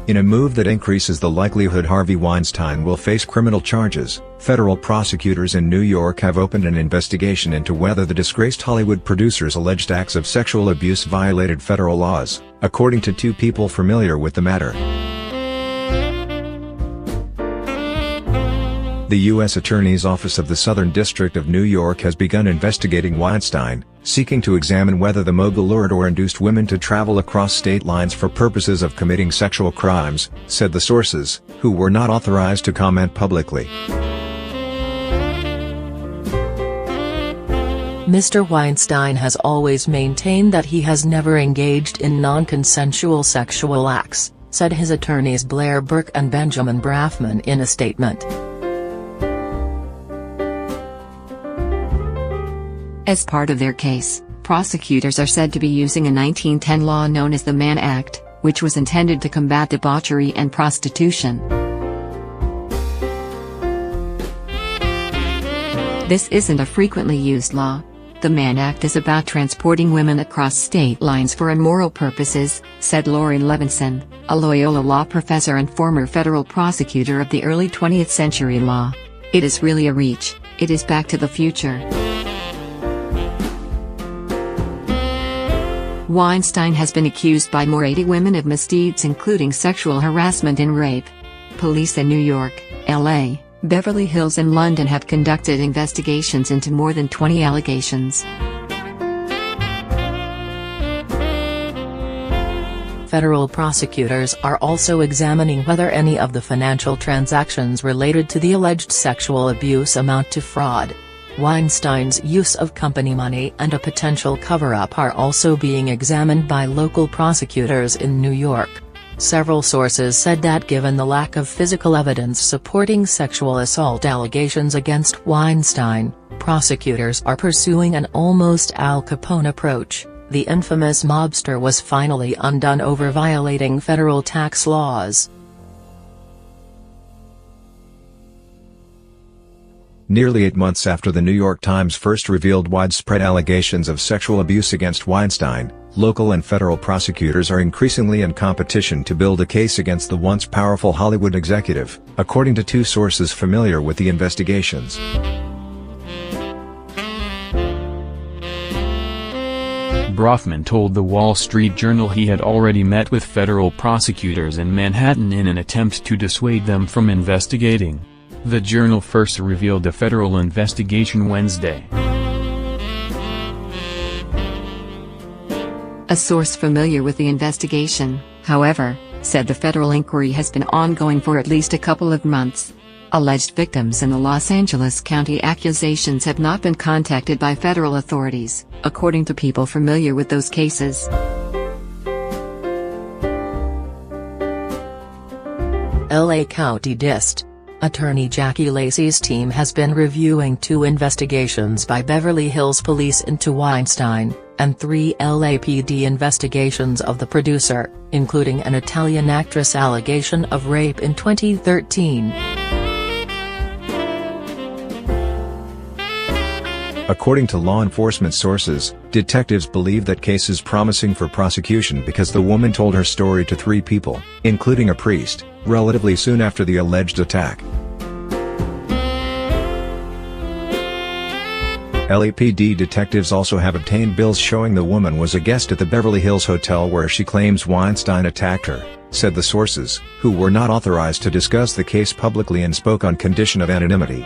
In a move that increases the likelihood Harvey Weinstein will face criminal charges, federal prosecutors in New York have opened an investigation into whether the disgraced Hollywood producer's alleged acts of sexual abuse violated federal laws, according to two people familiar with the matter. The U.S. Attorney's Office of the Southern District of New York has begun investigating Weinstein, seeking to examine whether the mogul lured or induced women to travel across state lines for purposes of committing sexual crimes, said the sources, who were not authorized to comment publicly. Mr. Weinstein has always maintained that he has never engaged in non-consensual sexual acts, said his attorneys Blair Burke and Benjamin Brafman in a statement. As part of their case, prosecutors are said to be using a 1910 law known as the Mann Act, which was intended to combat debauchery and prostitution. This isn't a frequently used law. The Mann Act is about transporting women across state lines for immoral purposes, said Lauren Levinson, a Loyola law professor and former federal prosecutor of the early 20th century law. It is really a reach. It is back to the future. Weinstein has been accused by more 80 women of misdeeds including sexual harassment and rape. Police in New York, LA, Beverly Hills and London have conducted investigations into more than 20 allegations. Federal prosecutors are also examining whether any of the financial transactions related to the alleged sexual abuse amount to fraud. Weinstein's use of company money and a potential cover-up are also being examined by local prosecutors in New York. Several sources said that given the lack of physical evidence supporting sexual assault allegations against Weinstein, prosecutors are pursuing an almost Al Capone approach. The infamous mobster was finally undone over violating federal tax laws. Nearly 8 months after the New York Times first revealed widespread allegations of sexual abuse against Weinstein, local and federal prosecutors are increasingly in competition to build a case against the once powerful Hollywood executive, according to two sources familiar with the investigations. Brafman told the Wall Street Journal he had already met with federal prosecutors in Manhattan in an attempt to dissuade them from investigating. The Journal first revealed a federal investigation Wednesday. A source familiar with the investigation, however, said the federal inquiry has been ongoing for at least a couple of months. Alleged victims in the Los Angeles County accusations have not been contacted by federal authorities, according to people familiar with those cases. LA County Dist. Attorney Jackie Lacey's team has been reviewing 2 investigations by Beverly Hills Police into Weinstein, and 3 LAPD investigations of the producer, including an Italian actress allegation of rape in 2013. According to law enforcement sources, detectives believe that case is promising for prosecution because the woman told her story to 3 people, including a priest, relatively soon after the alleged attack. LAPD detectives also have obtained bills showing the woman was a guest at the Beverly Hills hotel where she claims Weinstein attacked her, said the sources, who were not authorized to discuss the case publicly and spoke on condition of anonymity.